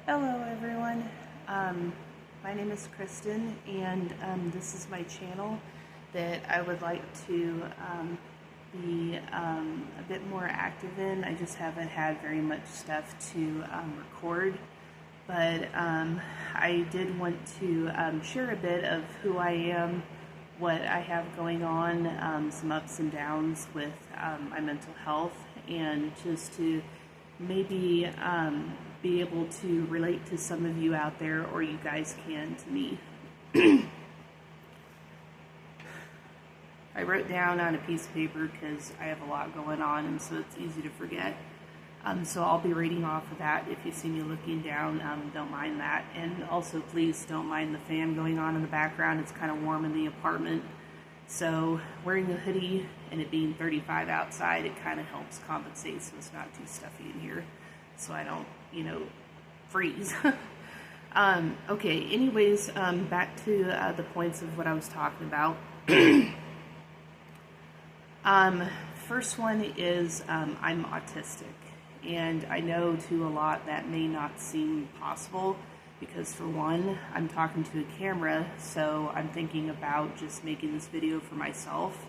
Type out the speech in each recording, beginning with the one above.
Hello everyone, my name is Kristen, and this is my channel that I would like to be a bit more active in. I just haven't had very much stuff to record, but I did want to share a bit of who I am, what I have going on, some ups and downs with my mental health, and just to maybe be able to relate to some of you out there, or you guys can to me. I wrote down on a piece of paper because I have a lot going on, and so it's easy to forget. So I'll be reading off of that. If you see me looking down, don't mind that. And also, please don't mind the fan going on in the background. It's kind of warm in the apartment. So wearing a hoodie and it being 35 outside, it kind of helps compensate so it's not too stuffy in here, so I don't, freeze. Okay, anyways, back to the points of what I was talking about. First one is I'm autistic, and I know to a lot that may not seem possible because, for one, I'm talking to a camera, so I'm thinking about just making this video for myself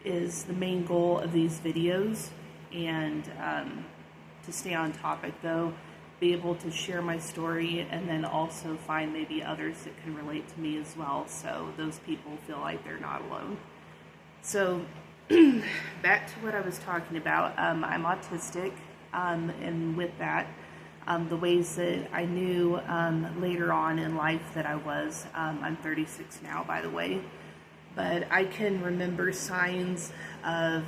is the main goal of these videos. And to stay on topic though, be able to share my story and then also find maybe others that can relate to me as well, so those people feel like they're not alone. So back to what I was talking about. I'm autistic, and with that, the ways that I knew later on in life that I was, I'm 36 now, by the way, but I can remember signs of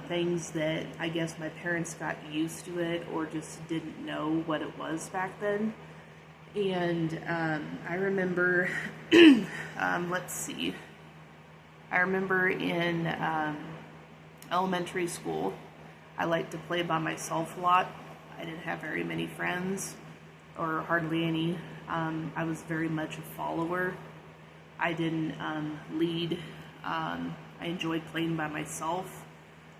things that I guess my parents got used to it or just didn't know what it was back then. And I remember, let's see, I remember in elementary school, I liked to play by myself a lot. I didn't have very many friends, or hardly any. I was very much a follower. I didn't lead. I enjoyed playing by myself.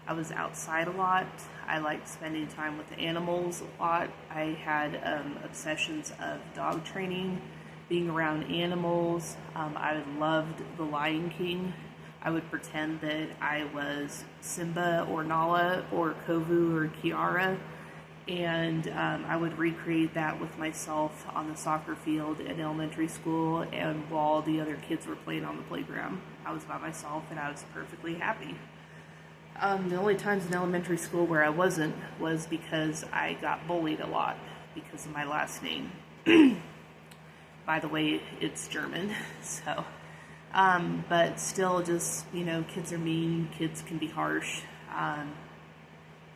I was outside a lot. I liked spending time with the animals a lot. I had obsessions of dog training, being around animals. I loved The Lion King. I would pretend that I was Simba or Nala or Kovu or Kiara, and I would recreate that with myself on the soccer field in elementary school, and while the other kids were playing on the playground, I was by myself and I was perfectly happy. The only times in elementary school where I wasn't was because I got bullied a lot because of my last name. By the way, it's German, so but still, just, kids are mean, kids can be harsh.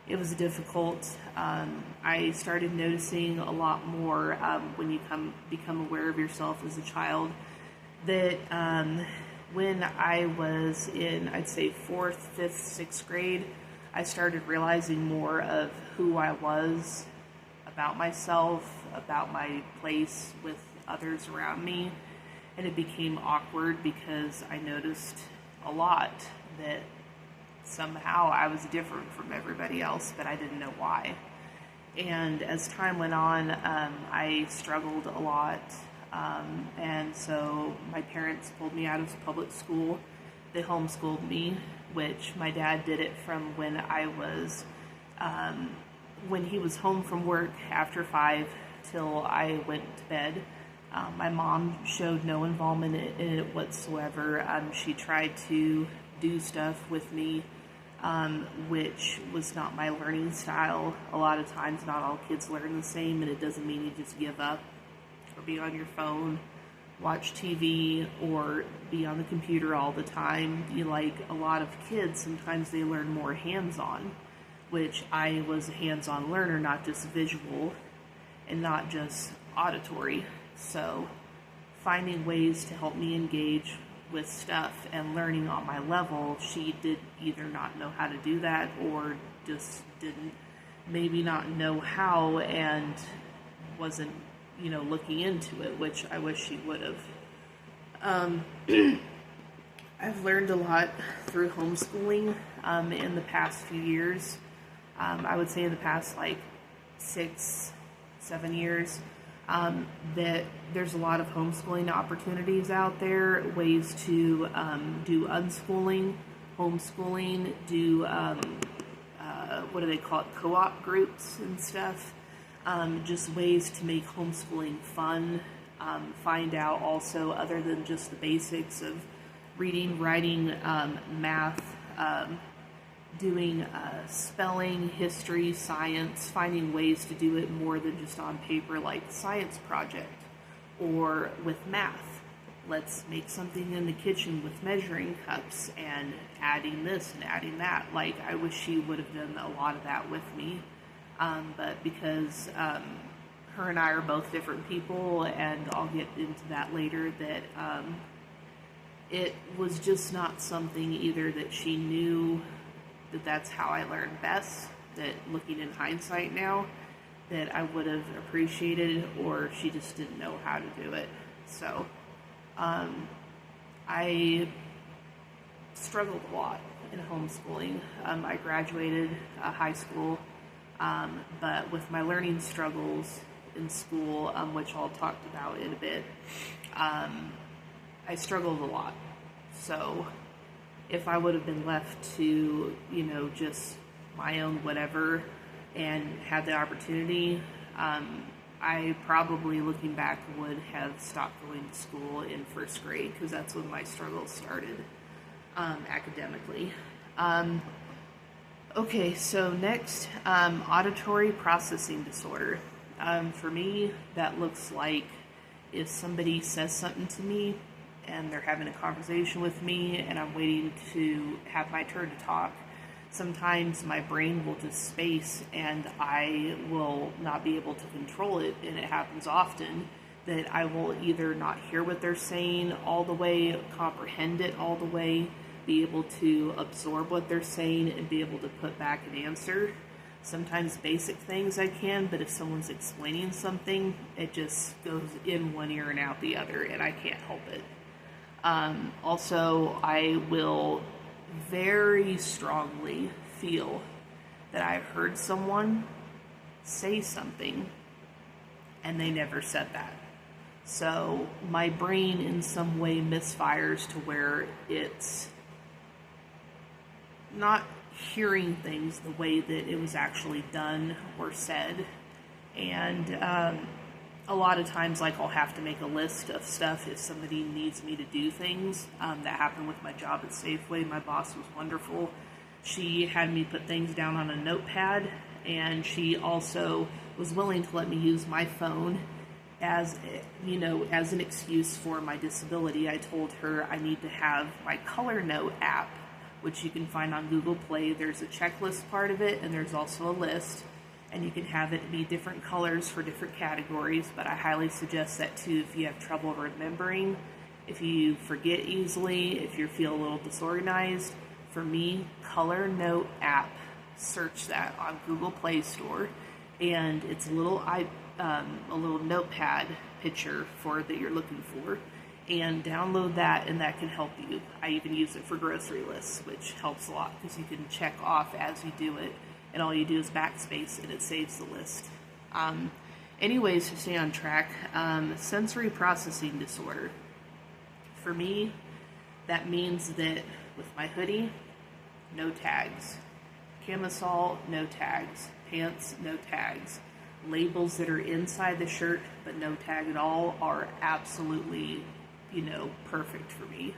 It was difficult. I started noticing a lot more when you become aware of yourself as a child, that when I was in, I'd say 4th, 5th, 6th grade, I started realizing more of who I was, about myself, about my place with others around me, and it became awkward because I noticed a lot that somehow I was different from everybody else, but I didn't know why. And as time went on, I struggled a lot, and so my parents pulled me out of public school. They homeschooled me, which my dad did it from when I was, when he was home from work after 5 till I went to bed. My mom showed no involvement in it whatsoever. She tried to do stuff with me, which was not my learning style. A lot of times, not all kids learn the same, and it doesn't mean you just give up or be on your phone, watch TV, or be on the computer all the time. Like a lot of kids, sometimes they learn more hands-on, which I was a hands-on learner, not just visual and not just auditory. So finding ways to help me engage with stuff and learning on my level, she did either not know how to do that or just didn't maybe not know how and wasn't, looking into it, which I wish she would have. I've learned a lot through homeschooling in the past few years. I would say in the past 6-7 years, that there's a lot of homeschooling opportunities out there, ways to do unschooling, homeschooling, do what do they call it, co-op groups and stuff. Just ways to make homeschooling fun. Find out also, other than just the basics of reading, writing, math, doing spelling, history, science, finding ways to do it more than just on paper, like the science project, or with math. Let's make something in the kitchen with measuring cups and adding this and adding that. Like, I wish she would have done a lot of that with me. But because her and I are both different people, and I'll get into that later, that it was just not something either that she knew that that's how I learned best, that looking in hindsight now, that I would have appreciated, or she just didn't know how to do it. So I struggled a lot in homeschooling. I graduated high school, but with my learning struggles in school, which I'll talk about in a bit, I struggled a lot. So if I would have been left to, just my own whatever and had the opportunity, I probably, looking back, would have stopped going to school in first grade, because that's when my struggles started academically. Okay, so next, auditory processing disorder. For me, that looks like if somebody says something to me and they're having a conversation with me and I'm waiting to have my turn to talk, sometimes my brain will just space and I will not be able to control it, and it happens often that I will either not hear what they're saying all the way, comprehend it all the way, be able to absorb what they're saying, and be able to put back an answer. Sometimes basic things I can, but if someone's explaining something, it just goes in one ear and out the other, and I can't help it. Also, I will very strongly feel that I've heard someone say something and they never said that. So my brain in some way misfires to where it's not hearing things the way that it was actually done or said. And a lot of times, like, I'll have to make a list of stuff if somebody needs me to do things. That happened with my job at Safeway. My boss was wonderful. She had me put things down on a notepad, and she also was willing to let me use my phone as an excuse for my disability. I told her I need to have my Color Note app, which you can find on Google Play. There's a checklist part of it, and there's also a list, and you can have it be different colors for different categories, but I highly suggest that too if you have trouble remembering, if you forget easily, if you feel a little disorganized. For me, Color Note app, search that on Google Play Store, and it's a little notepad picture for that you're looking for, and download that, and that can help you. I even use it for grocery lists, which helps a lot because you can check off as you do it, and all you do is backspace and it saves the list. Anyways, to stay on track, sensory processing disorder. For me, that means that with my hoodie, no tags. Camisole, no tags. Pants, no tags. Labels that are inside the shirt but no tag at all are absolutely, perfect for me.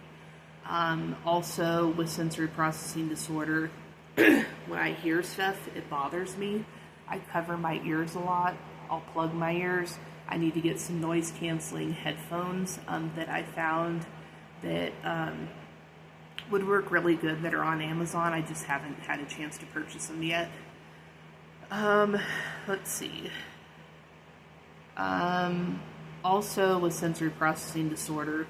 Also, with sensory processing disorder, when I hear stuff, it bothers me. I cover my ears a lot. I'll plug my ears. I need to get some noise canceling headphones that I found that would work really good, that are on Amazon. I just haven't had a chance to purchase them yet. Let's see. Also, with sensory processing disorder,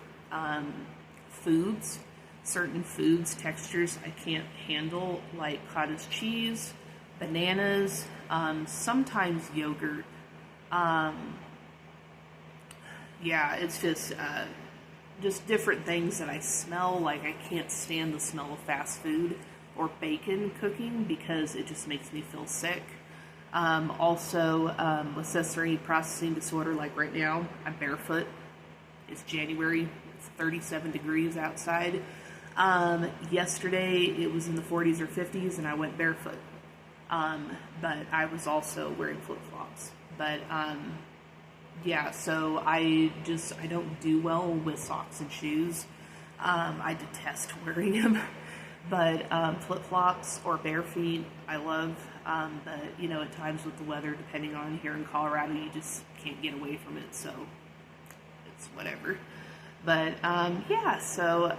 foods, certain foods, textures I can't handle, like cottage cheese, bananas, sometimes yogurt. It's just different things that I smell. Like, I can't stand the smell of fast food or bacon cooking because it just makes me feel sick. Also, with sensory processing disorder, like right now, I'm barefoot. It's January, it's 37 degrees outside. Yesterday, it was in the 40s or 50s, and I went barefoot. But I was also wearing flip-flops. But, yeah, so I don't do well with socks and shoes. I detest wearing them. But flip-flops or bare feet, I love. But, you know, at times with the weather, depending on here in Colorado, you just can't get away from it, so it's whatever. But, yeah, so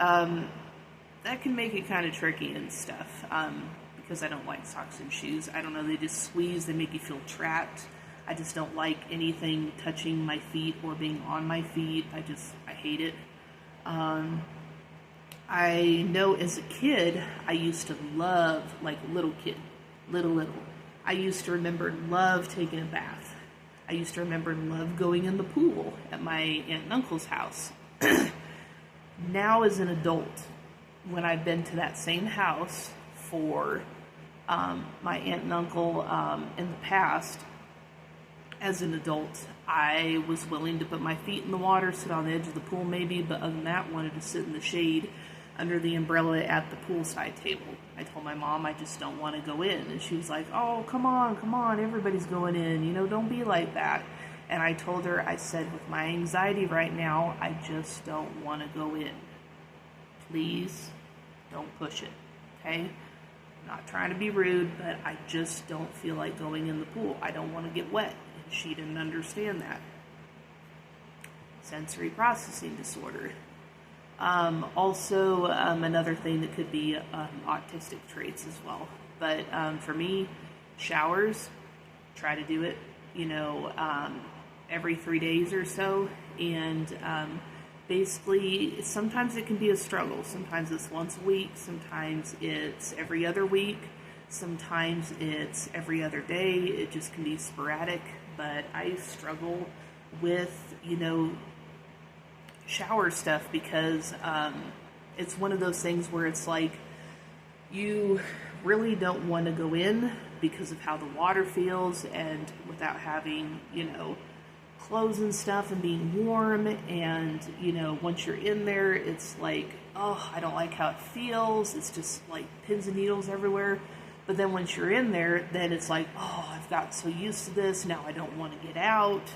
that can make it kind of tricky and stuff, because I don't like socks and shoes. I don't know, they just squeeze, they make you feel trapped. I just don't like anything touching my feet or being on my feet. I hate it. I know as a kid, I used to love, like little kid, little. I used to love taking a bath. I used to love going in the pool at my aunt and uncle's house. Now as an adult, when I've been to that same house for my aunt and uncle in the past, as an adult, I was willing to put my feet in the water, sit on the edge of the pool maybe, but other than that, wanted to sit in the shade under the umbrella at the poolside table. I told my mom I just don't want to go in, and she was like, oh, come on, everybody's going in, you know, don't be like that. And I told her, I said, with my anxiety right now, I just don't want to go in. Please don't push it, okay? I'm not trying to be rude, but I just don't feel like going in the pool. I don't want to get wet. And she didn't understand that. Sensory processing disorder. Also, another thing that could be autistic traits as well. But for me, showers, try to do it, you know, every 3 days or so. And basically, sometimes it can be a struggle. Sometimes it's once a week. Sometimes it's every other week. Sometimes it's every other day. It just can be sporadic. But I struggle with, you know, shower stuff because it's one of those things where it's like you really don't want to go in because of how the water feels, and without having, you know, clothes and stuff and being warm, and, you know, once you're in there, it's like, oh, I don't like how it feels. It's just like pins and needles everywhere. But then once you're in there, then it's like, oh, I've got so used to this, now I don't want to get out.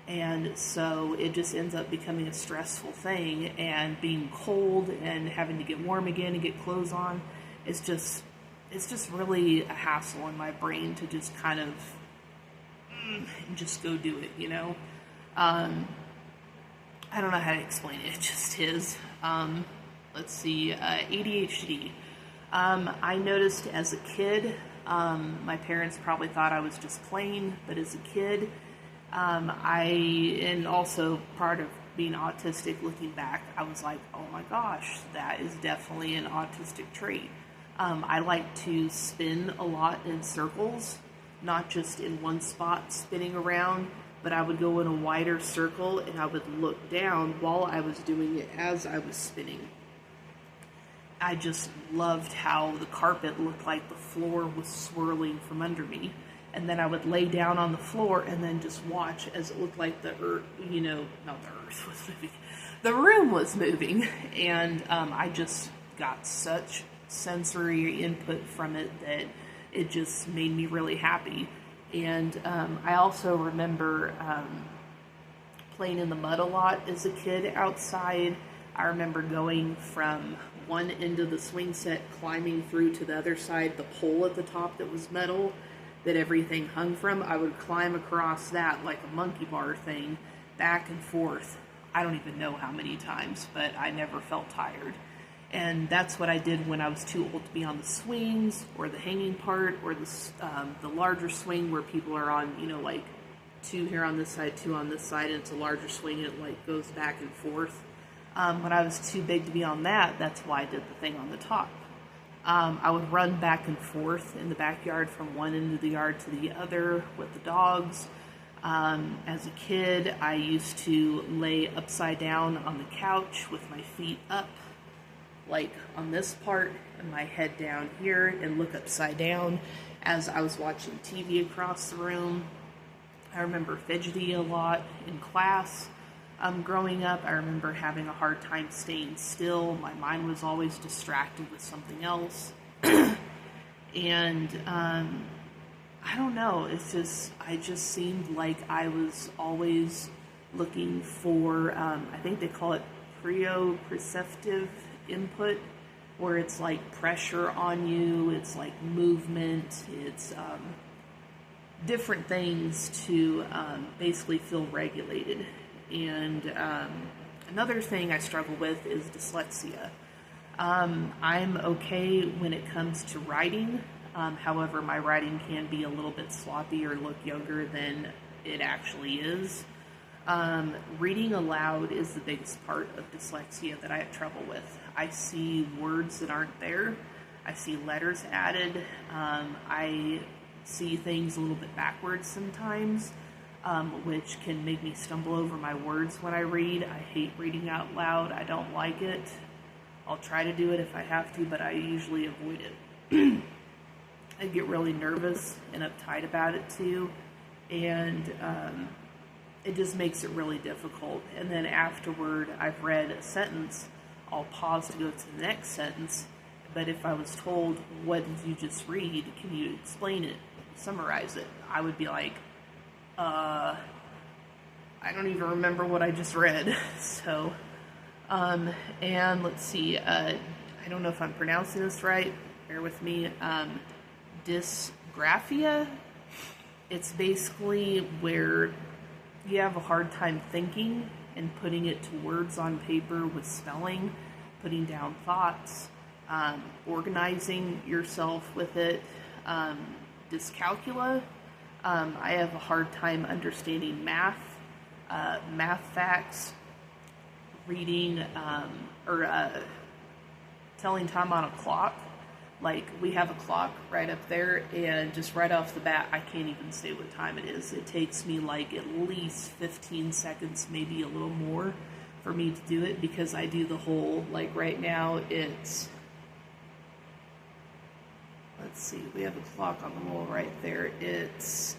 And so it just ends up becoming a stressful thing, and being cold and having to get warm again and get clothes on, it's just really a hassle in my brain to just kind of just go do it, you know. I don't know how to explain it. It just is. Let's see, ADHD. I noticed as a kid, my parents probably thought I was just plain, but as a kid, and also part of being autistic, looking back, I was like, oh my gosh, that is definitely an autistic trait. I like to spin a lot in circles, not just in one spot spinning around, but I would go in a wider circle and I would look down while I was doing it as I was spinning. I just loved how the carpet looked like the floor was swirling from under me. And then I would lay down on the floor and then just watch as it looked like the earth, you know, not the earth was moving, the room was moving. And I just got such sensory input from it that it just made me really happy. And I also remember playing in the mud a lot as a kid outside. I remember going from one end of the swing set, climbing through to the other side, the pole at the top that was metal that everything hung from. I would climb across that like a monkey bar thing, back and forth. I don't even know how many times, but I never felt tired. And that's what I did when I was too old to be on the swings or the hanging part or the larger swing where people are on, you know, like two here on this side, two on this side, and it's a larger swing and it like goes back and forth. When I was too big to be on that, that's why I did the thing on the top. I would run back and forth in the backyard from one end of the yard to the other with the dogs. As a kid, I used to lay upside down on the couch with my feet up, like on this part, and my head down here, and look upside down as I was watching TV across the room. I remember fidgeting a lot in class. Growing up, I remember having a hard time staying still. My mind was always distracted with something else. And I don't know, I just seemed like I was always looking for, I think they call it proprioceptive input, where it's like pressure on you, it's like movement, it's different things to basically feel regulated. And another thing I struggle with is dyslexia. I'm okay when it comes to writing. However, my writing can be a little bit sloppy or look younger than it actually is. Reading aloud is the biggest part of dyslexia that I have trouble with. I see words that aren't there. I see letters added. I see things a little bit backwards sometimes, which can make me stumble over my words when I read. I hate reading out loud. I don't like it. I'll try to do it if I have to, but I usually avoid it. I get really nervous and uptight about it too, and it just makes it really difficult. And then afterward, I've read a sentence, I'll pause to go to the next sentence, but if I was told, what did you just read? Can you explain it, summarize it? I would be like, I don't even remember what I just read. So, and let's see, I don't know if I'm pronouncing this right, bear with me. Dysgraphia, it's basically where you have a hard time thinking and putting it to words on paper with spelling, putting down thoughts, organizing yourself with it. Dyscalculia, I have a hard time understanding math facts, reading, or telling time on a clock. Like, we have a clock right up there, and just right off the bat, I can't even say what time it is. It takes me like at least 15 seconds, maybe a little more, for me to do it, because I do the whole, like right now, it's, let's see, we have a clock on the wall right there. It's,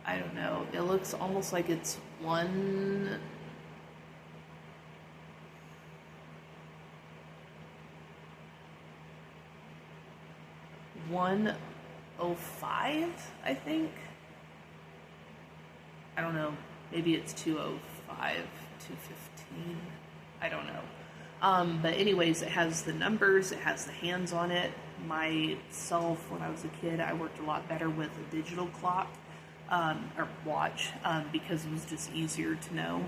I don't know, it looks almost like it's 1:05, I think. I don't know. Maybe it's 2:05, 2:15. I don't know. But anyways, it has the numbers, it has the hands on it. Myself, when I was a kid, I worked a lot better with a digital clock, or watch, because it was just easier to know.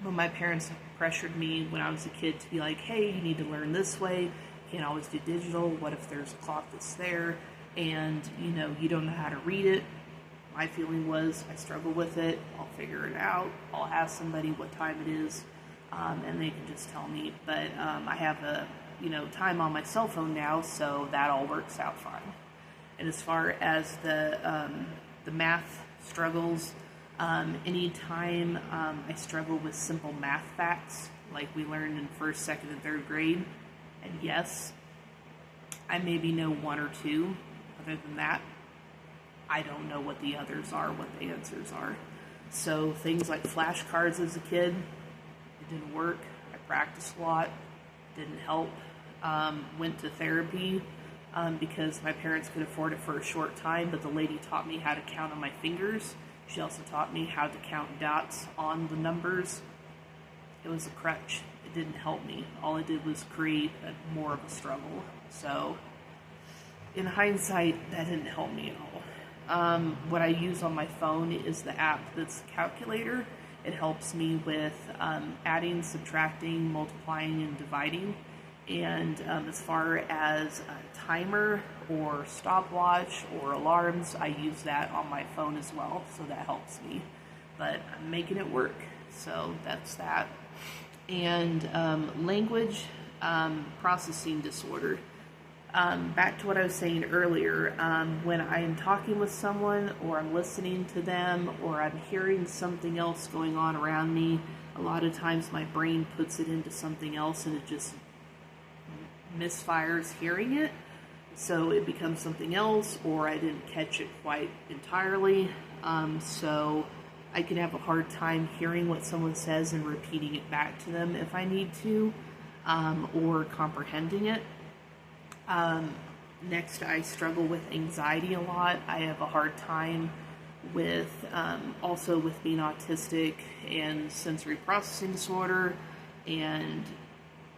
But my parents pressured me when I was a kid to be like, hey, you need to learn this way. Can't always do digital. What if there's a clock that's there and you don't know how to read it? My feeling was, I struggle with it, I'll figure it out, I'll ask somebody what time it is, and they can just tell me. But I have a time on my cell phone now, so that all works out fine. And as far as the math struggles, anytime I struggle with simple math facts like we learned in 1st, 2nd, and 3rd grade, and yes, I maybe know one or two. Other than that, I don't know what the others are, what the answers are. So things like flashcards as a kid, it didn't work. I practiced a lot, didn't help. Went to therapy because my parents could afford it for a short time, but the lady taught me how to count on my fingers. She also taught me how to count dots on the numbers. It was a crutch. It didn't help me. All it did was create more of a struggle. So, in hindsight, that didn't help me at all. What I use on my phone is the app that's a calculator. It helps me with adding, subtracting, multiplying, and dividing. And as far as a timer or stopwatch or alarms, I use that on my phone as well, so that helps me. But I'm making it work, so that's that. And language processing disorder. Back to what I was saying earlier, when I am talking with someone, or I'm listening to them, or I'm hearing something else going on around me, a lot of times my brain puts it into something else and it just misfires hearing it, so it becomes something else, or I didn't catch it quite entirely. So I can have a hard time hearing what someone says and repeating it back to them if I need to, or comprehending it. Next, I struggle with anxiety a lot. I have a hard time with, also with being autistic and sensory processing disorder and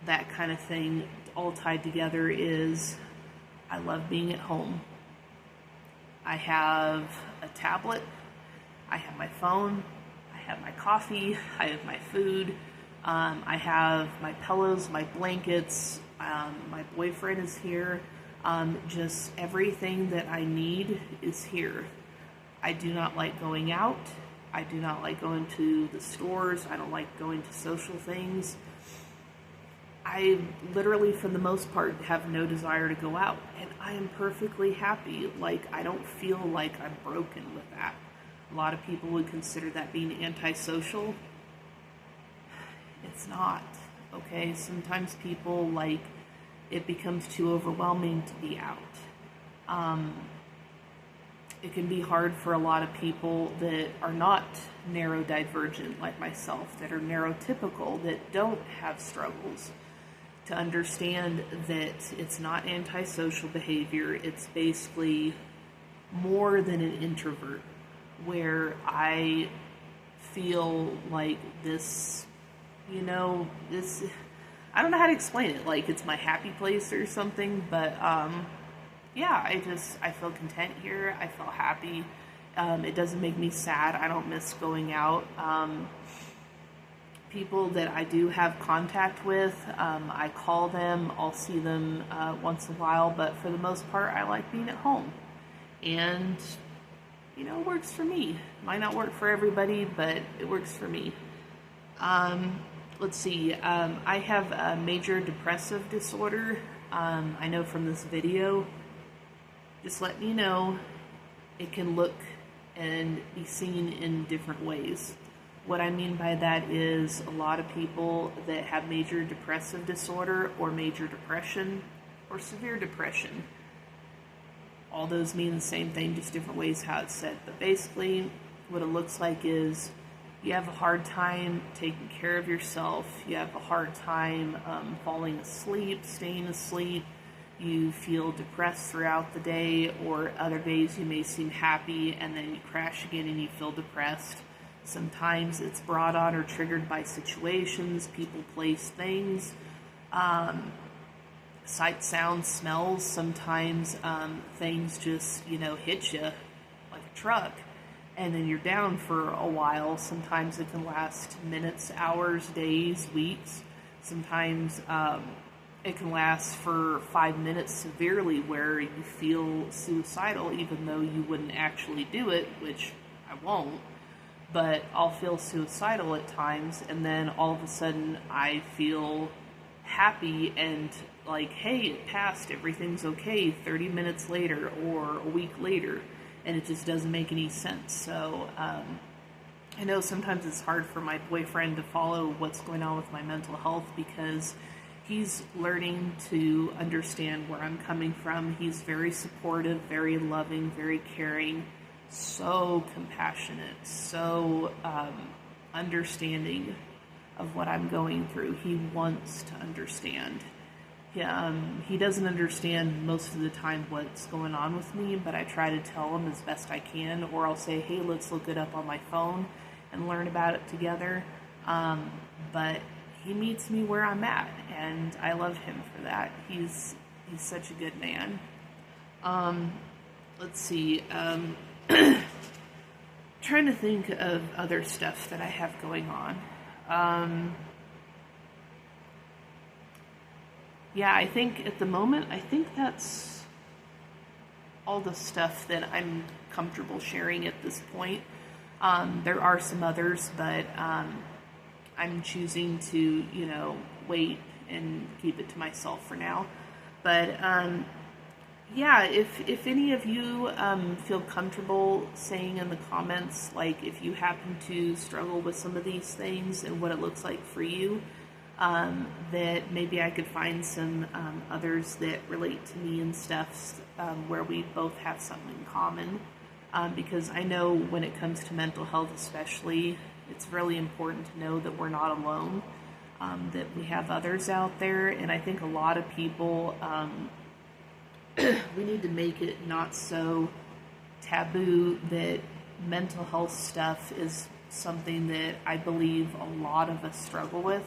that kind of thing, all tied together is I love being at home. I have a tablet, I have my phone, I have my coffee, I have my food, I have my pillows, my blankets, my boyfriend is here, just everything that I need is here. I do not like going out. I do not like going to the stores. I don't like going to social things. I literally, for the most part, have no desire to go out, and I am perfectly happy. Like, I don't feel like I'm broken with that. A lot of people would consider that being antisocial. It's not, okay? Sometimes people, like, it becomes too overwhelming to be out. It can be hard for a lot of people that are not neurodivergent like myself, that are neurotypical, that don't have struggles, to understand that it's not antisocial behavior. It's basically more than an introvert, where I feel like this, this, I don't know how to explain it, like it's my happy place or something, but yeah, I feel content here. I feel happy. It doesn't make me sad. I don't miss going out. People that I do have contact with, I call them. I'll see them once in a while, but for the most part, I like being at home. And, it works for me. Might not work for everybody, but it works for me. Let's see. I have a major depressive disorder. I know from this video. Just letting you know, it can look and be seen in different ways. What I mean by that is a lot of people that have major depressive disorder or major depression or severe depression, all those mean the same thing, just different ways how it's said. But basically, what it looks like is you have a hard time taking care of yourself, you have a hard time falling asleep, staying asleep, you feel depressed throughout the day, or other days you may seem happy and then you crash again and you feel depressed. Sometimes it's brought on or triggered by situations, people, place, things, sight, sounds, smells. Sometimes things just, hit you like a truck and then you're down for a while. Sometimes it can last minutes, hours, days, weeks. Sometimes it can last for 5 minutes severely where you feel suicidal even though you wouldn't actually do it, which I won't, but I'll feel suicidal at times, and then all of a sudden I feel happy and like, hey, it passed, everything's okay 30 minutes later or a week later, and it just doesn't make any sense. So I know sometimes it's hard for my boyfriend to follow what's going on with my mental health because he's learning to understand where I'm coming from. He's very supportive, very loving, very caring, so compassionate, so understanding of what I'm going through. He wants to understand. He doesn't understand most of the time what's going on with me, but I try to tell him as best I can, or I'll say, hey, let's look it up on my phone and learn about it together. But he meets me where I'm at, and I love him for that. He's such a good man. Let's see. Trying to think of other stuff that I have going on. Yeah, I think at the moment, that's all the stuff that I'm comfortable sharing at this point. There are some others, but I'm choosing to, wait and keep it to myself for now. But yeah, if any of you feel comfortable saying in the comments, like if you happen to struggle with some of these things and what it looks like for you, that maybe I could find some others that relate to me and stuff, where we both have something in common. Because I know when it comes to mental health especially, it's really important to know that we're not alone, that we have others out there. And I think a lot of people, we need to make it not so taboo that mental health stuff is something that I believe a lot of us struggle with.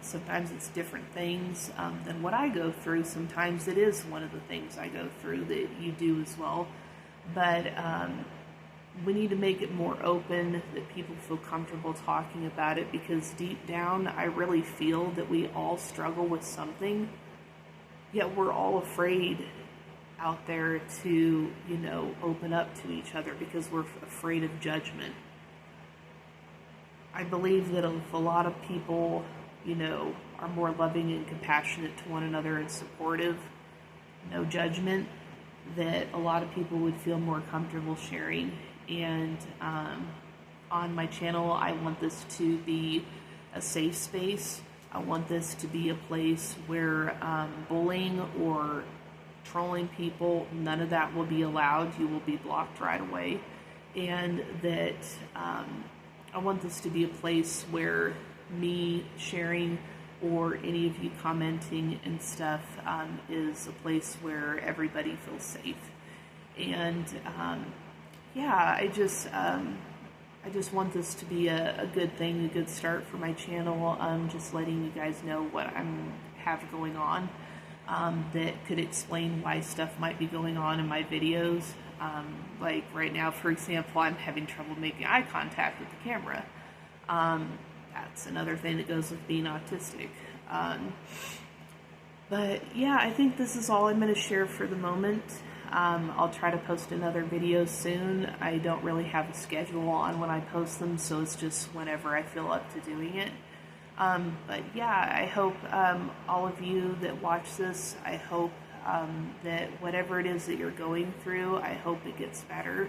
Sometimes it's different things than what I go through. Sometimes it is one of the things I go through that you do as well. But we need to make it more open, that people feel comfortable talking about it, because deep down I really feel that we all struggle with something, yet we're all afraid out there to, open up to each other because we're afraid of judgment. I believe that if a lot of people, are more loving and compassionate to one another and supportive, no judgment, that a lot of people would feel more comfortable sharing. And on my channel, I want this to be a safe space. I want this to be a place where bullying or trolling people, none of that will be allowed. You will be blocked right away. And that I want this to be a place where me sharing or any of you commenting and stuff is a place where everybody feels safe. And I just want this to be a good thing, a good start for my channel. Just letting you guys know what I have going on, that could explain why stuff might be going on in my videos. Like right now, for example, I'm having trouble making eye contact with the camera. That's another thing that goes with being autistic. But yeah, I think this is all I'm going to share for the moment. I'll try to post another video soon. I don't really have a schedule on when I post them, so it's just whenever I feel up to doing it. But yeah, I hope all of you that watch this, I hope that whatever it is that you're going through, I hope it gets better.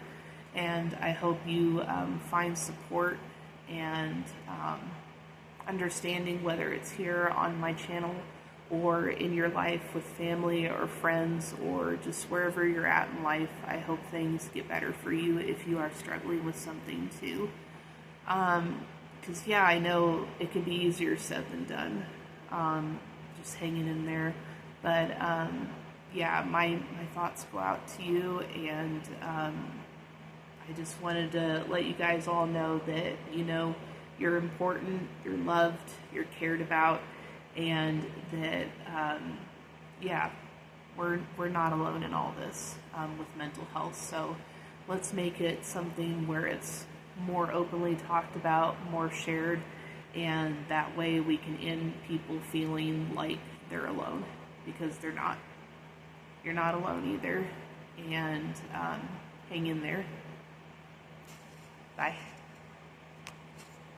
And I hope you find support and understanding, whether it's here on my channel or in your life with family or friends or just wherever you're at in life. I hope things get better for you if you are struggling with something too. Because yeah, I know it can be easier said than done, just hanging in there. But yeah, my thoughts go out to you, and I just wanted to let you guys all know that, you're important, you're loved, you're cared about, and that, we're not alone in all this with mental health. So let's make it something where it's more openly talked about, more shared, and that way we can end people feeling like they're alone, because they're not. You're not alone either, and hang in there. Bye.